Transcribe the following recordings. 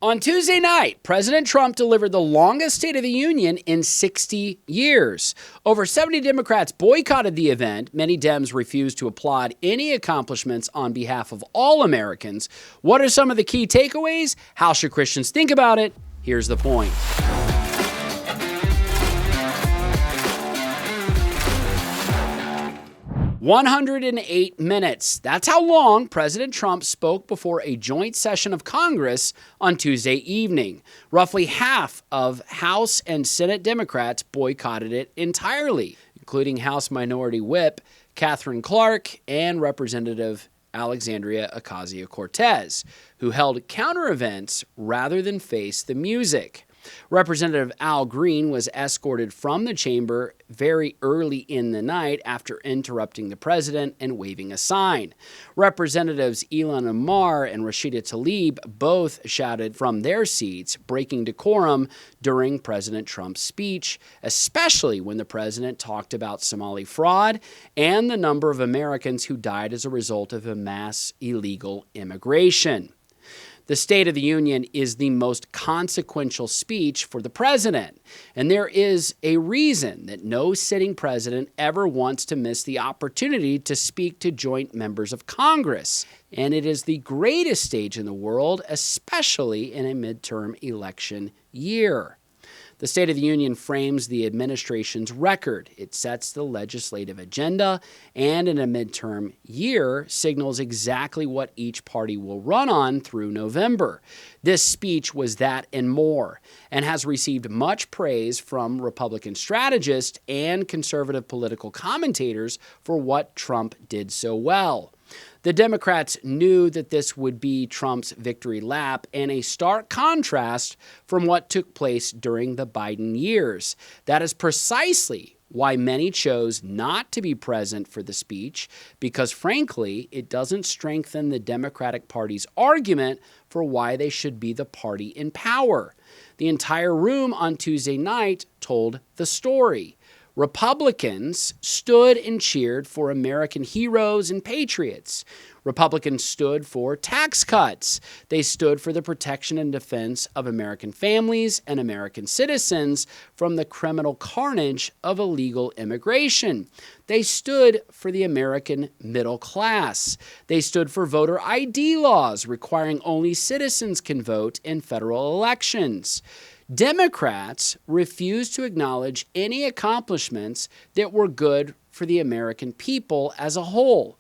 On Tuesday night, President Trump delivered the longest State of the Union in 60 years. Over 70 Democrats boycotted the event. Many Dems refused to applaud any accomplishments on behalf of all Americans. What are some of the key takeaways? How should Christians think about it? Here's the point. 108 minutes. That's how long President Trump spoke before a joint session of Congress on Tuesday evening. Roughly half of House and Senate Democrats boycotted it entirely, including House Minority Whip Catherine Clark and Representative Alexandria Ocasio-Cortez, who held counter events rather than face the music. Representative Al Green was escorted from the chamber very early in the night after interrupting the president and waving a sign. Representatives Ilhan Omar and Rashida Tlaib both shouted from their seats, breaking decorum during President Trump's speech, especially when the president talked about Somali fraud and the number of Americans who died as a result of a mass illegal immigration. The State of the Union is the most consequential speech for the president, and there is a reason that no sitting president ever wants to miss the opportunity to speak to joint members of Congress. And it is the greatest stage in the world, especially in a midterm election year. The State of the Union frames the administration's record. It sets the legislative agenda, and in a midterm year, signals exactly what each party will run on through November. This speech was that and more, and has received much praise from Republican strategists and conservative political commentators for what Trump did so well. The Democrats knew that this would be Trump's victory lap, and a stark contrast from what took place during the Biden years. That is precisely why many chose not to be present for the speech, because frankly, it doesn't strengthen the Democratic Party's argument for why they should be the party in power. The entire room on Tuesday night told the story. Republicans stood and cheered for American heroes and patriots. Republicans stood for tax cuts. They stood for the protection and defense of American families and American citizens from the criminal carnage of illegal immigration. They stood for the American middle class. They stood for voter ID laws requiring only citizens can vote in federal elections. Democrats refused to acknowledge any accomplishments that were good for the American people as a whole.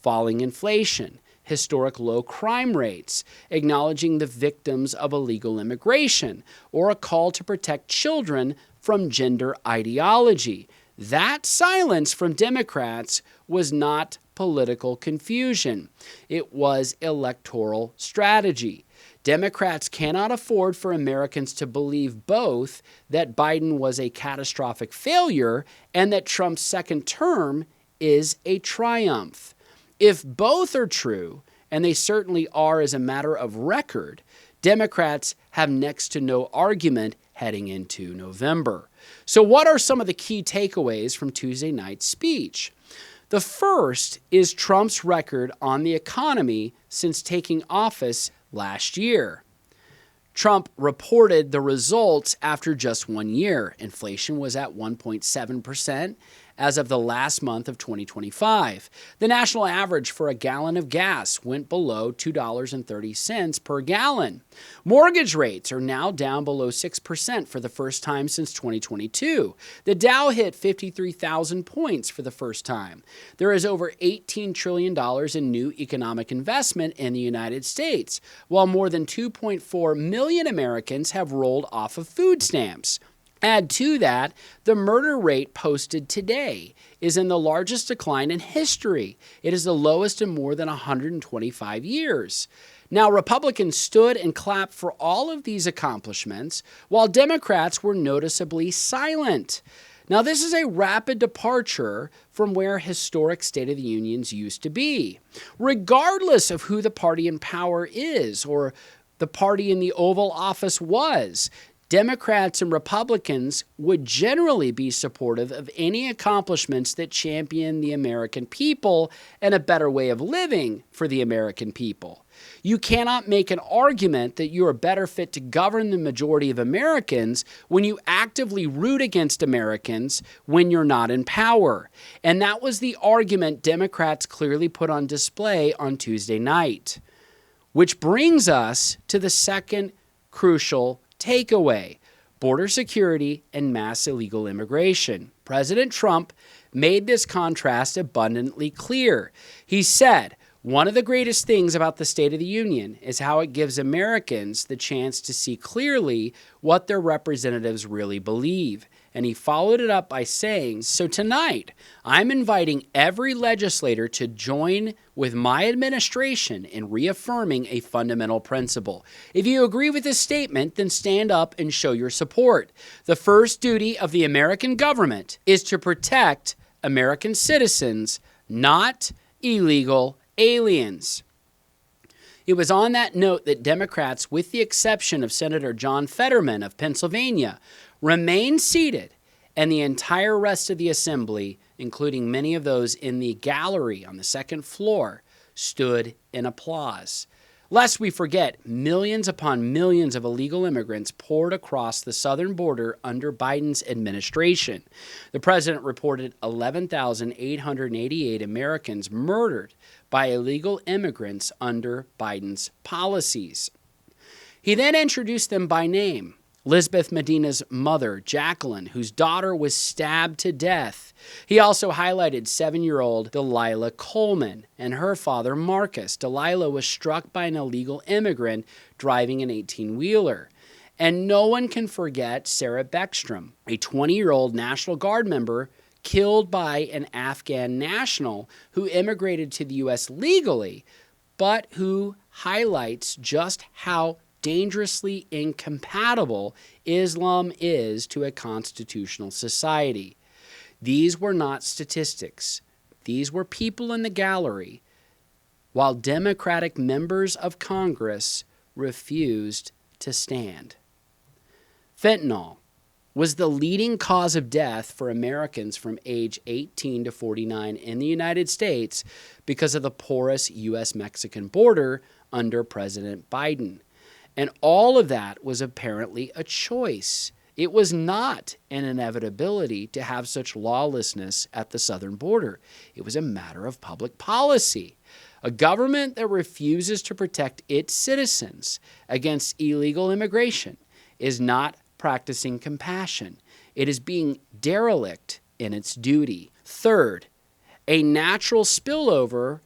Falling inflation, historic low crime rates, acknowledging the victims of illegal immigration, or a call to protect children from gender ideology. That silence from Democrats was not political confusion. It was electoral strategy. Democrats cannot afford for Americans to believe both that Biden was a catastrophic failure and that Trump's second term is a triumph. If both are true, and they certainly are as a matter of record, Democrats have next to no argument heading into November. So what are some of the key takeaways from Tuesday night's speech? The first is Trump's record on the economy since taking office last year. Trump reported the results after just 1 year. Inflation was at 1.7% as of the last month of 2025. The national average for a gallon of gas went below $2.30 per gallon. Mortgage rates are now down below 6% for the first time since 2022. The Dow hit 53,000 points for the first time. There is over $18 trillion in new economic investment in the United States, while more than 2.4 million Americans have rolled off of food stamps. Add to that, the murder rate posted today is in the largest decline in history. It is the lowest in more than 125 years. Now, Republicans stood and clapped for all of these accomplishments, while Democrats were noticeably silent. Now, this is a rapid departure from where historic State of the Unions used to be. Regardless of who the party in power is or the party in the Oval Office was, Democrats and Republicans would generally be supportive of any accomplishments that champion the American people and a better way of living for the American people. You cannot make an argument that you are better fit to govern the majority of Americans when you actively root against Americans when you're not in power. And that was the argument Democrats clearly put on display on Tuesday night. Which brings us to the second crucial takeaway: border security and mass illegal immigration. President Trump made this contrast abundantly clear. He said, "One of the greatest things about the State of the Union is how it gives Americans the chance to see clearly what their representatives really believe." And he followed it up by saying, "So tonight, I'm inviting every legislator to join with my administration in reaffirming a fundamental principle. If you agree with this statement, then stand up and show your support. The first duty of the American government is to protect American citizens, not illegal aliens." It was on that note that Democrats, with the exception of Senator John Fetterman of Pennsylvania, remained seated, and the entire rest of the assembly, including many of those in the gallery on the second floor, stood in applause. Lest we forget, millions upon millions of illegal immigrants poured across the southern border under Biden's administration. The president reported 11,888 Americans murdered by illegal immigrants under Biden's policies. He then introduced them by name. Elizabeth Medina's mother, Jacqueline, whose daughter was stabbed to death. He also highlighted 7-year-old Delilah Coleman and her father, Marcus. Delilah was struck by an illegal immigrant driving an 18-wheeler. And no one can forget Sarah Beckstrom, a 20-year-old National Guard member killed by an Afghan national who immigrated to the U.S. legally, but who highlights just how dangerously incompatible Islam is to a constitutional society. These were not statistics. These were people in the gallery, while Democratic members of Congress refused to stand. Fentanyl was the leading cause of death for Americans from age 18 to 49 in the United States because of the porous U.S.-Mexican border under President Biden. And all of that was apparently a choice. It was not an inevitability to have such lawlessness at the southern border. It was a matter of public policy. A government that refuses to protect its citizens against illegal immigration is not practicing compassion. It is being derelict in its duty. Third, a natural spillover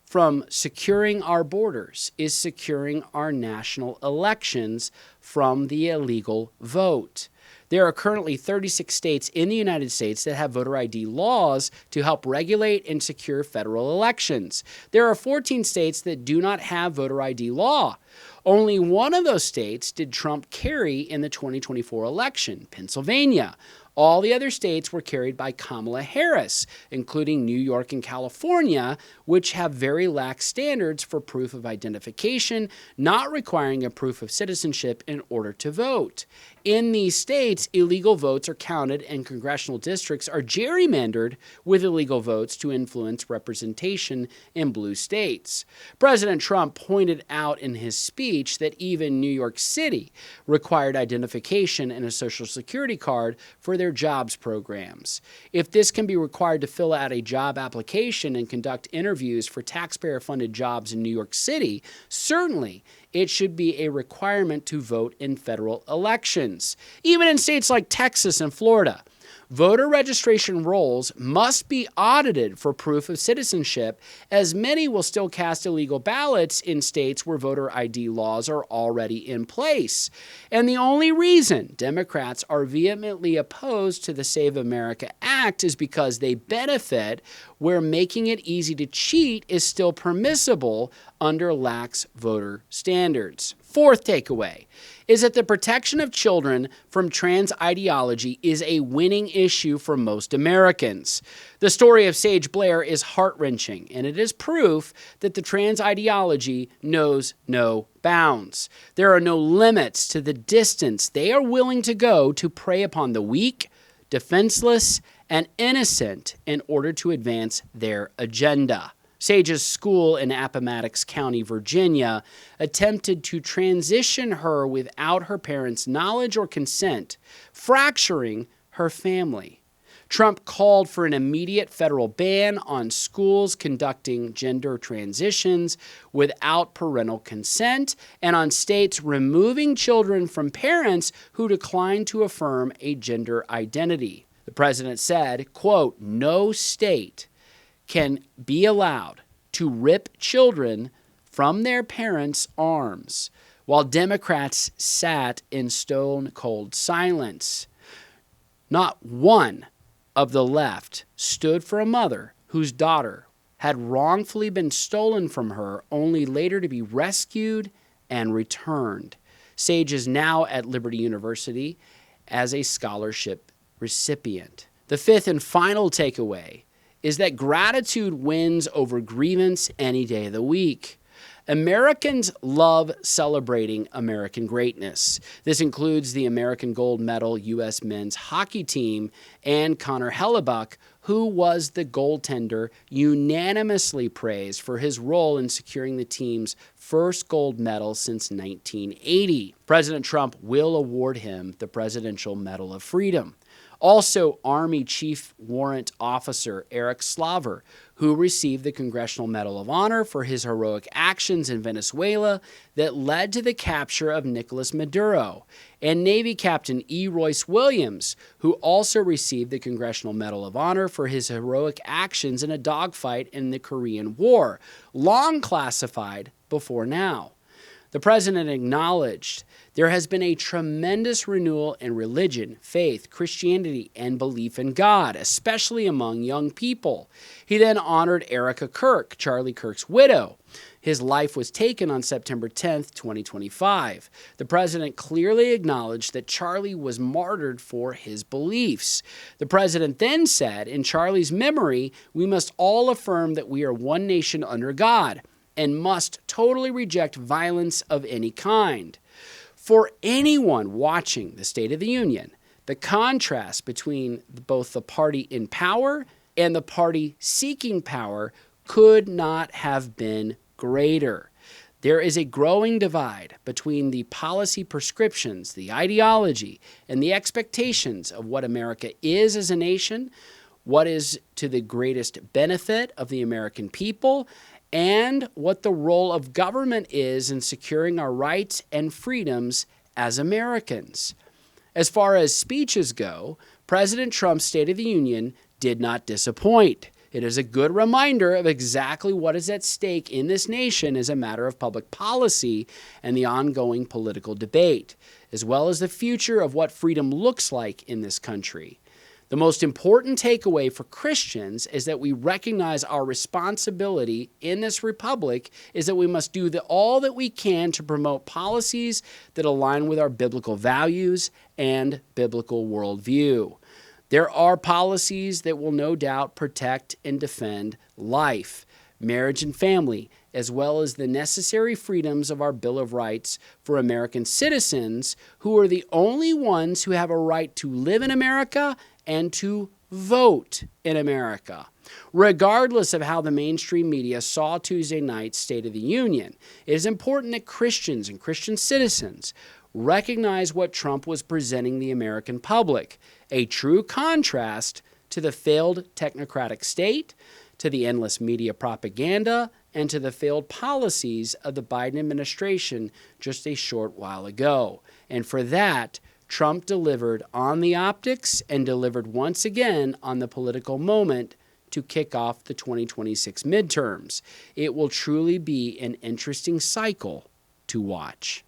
from securing our borders is securing our national elections from the illegal vote. There are currently 36 states in the United States that have voter ID laws to help regulate and secure federal elections. There are 14 states that do not have voter ID law. Only one of those states did Trump carry in the 2024 election, Pennsylvania. All the other states were carried by Kamala Harris, including New York and California, which have very lax standards for proof of identification, not requiring a proof of citizenship in order to vote. In these states, illegal votes are counted and congressional districts are gerrymandered with illegal votes to influence representation in blue states. President Trump pointed out in his speech that even New York City required identification and a Social Security card for their jobs programs. If this can be required to fill out a job application and conduct interviews for taxpayer-funded jobs in New York City, certainly it should be a requirement to vote in federal elections. Even in states like Texas and Florida, voter registration rolls must be audited for proof of citizenship, as many will still cast illegal ballots in states where voter ID laws are already in place. And the only reason Democrats are vehemently opposed to the Save America Act is because they benefit where making it easy to cheat is still permissible under lax voter standards. Fourth takeaway is that the protection of children from trans ideology is a winning issue for most Americans. The story of Sage Blair is heart-wrenching, and it is proof that the trans ideology knows no bounds. There are no limits to the distance they are willing to go to prey upon the weak, defenseless, and innocent in order to advance their agenda. Sage's school in Appomattox County, Virginia, attempted to transition her without her parents' knowledge or consent, fracturing her family. Trump called for an immediate federal ban on schools conducting gender transitions without parental consent and on states removing children from parents who decline to affirm a gender identity. The president said, quote, "No state can be allowed to rip children from their parents' arms," while Democrats sat in stone-cold silence. Not one of the left stood for a mother whose daughter had wrongfully been stolen from her, only later to be rescued and returned. Sage is now at Liberty University as a scholarship recipient. The fifth and final takeaway is that gratitude wins over grievance any day of the week. Americans love celebrating American greatness. This includes the American gold medal U.S. men's hockey team and Connor Hellebuck, who was the goaltender unanimously praised for his role in securing the team's first gold medal since 1980. President Trump will award him the Presidential Medal of Freedom. Also, Army Chief Warrant Officer Eric Slaver, who received the Congressional Medal of Honor for his heroic actions in Venezuela that led to the capture of Nicolas Maduro, and Navy Captain E. Royce Williams, who also received the Congressional Medal of Honor for his heroic actions in a dogfight in the Korean War, long classified before now. The president acknowledged there has been a tremendous renewal in religion, faith, Christianity, and belief in God, especially among young people. He then honored Erica Kirk, Charlie Kirk's widow. His life was taken on September 10th, 2025. The president clearly acknowledged that Charlie was martyred for his beliefs. The president then said, in Charlie's memory, we must all affirm that we are one nation under God and must totally reject violence of any kind. For anyone watching the State of the Union, the contrast between both the party in power and the party seeking power could not have been greater. There is a growing divide between the policy prescriptions, the ideology, and the expectations of what America is as a nation, what is to the greatest benefit of the American people, and what the role of government is in securing our rights and freedoms as Americans. As far as speeches go, President Trump's State of the Union did not disappoint. It is a good reminder of exactly what is at stake in this nation as a matter of public policy and the ongoing political debate, as well as the future of what freedom looks like in this country. The most important takeaway for Christians is that we recognize our responsibility in this republic is that we must do all that we can to promote policies that align with our biblical values and biblical worldview. There are policies that will no doubt protect and defend life, marriage, and family, as well as the necessary freedoms of our Bill of Rights for American citizens who are the only ones who have a right to live in America and to vote in America. Regardless of how the mainstream media saw Tuesday night's State of the Union, it is important that Christians and Christian citizens recognize what Trump was presenting the American public, a true contrast to the failed technocratic state, to the endless media propaganda, and to the failed policies of the Biden administration just a short while ago. And for that, Trump delivered on the optics and delivered once again on the political moment to kick off the 2026 midterms. It will truly be an interesting cycle to watch.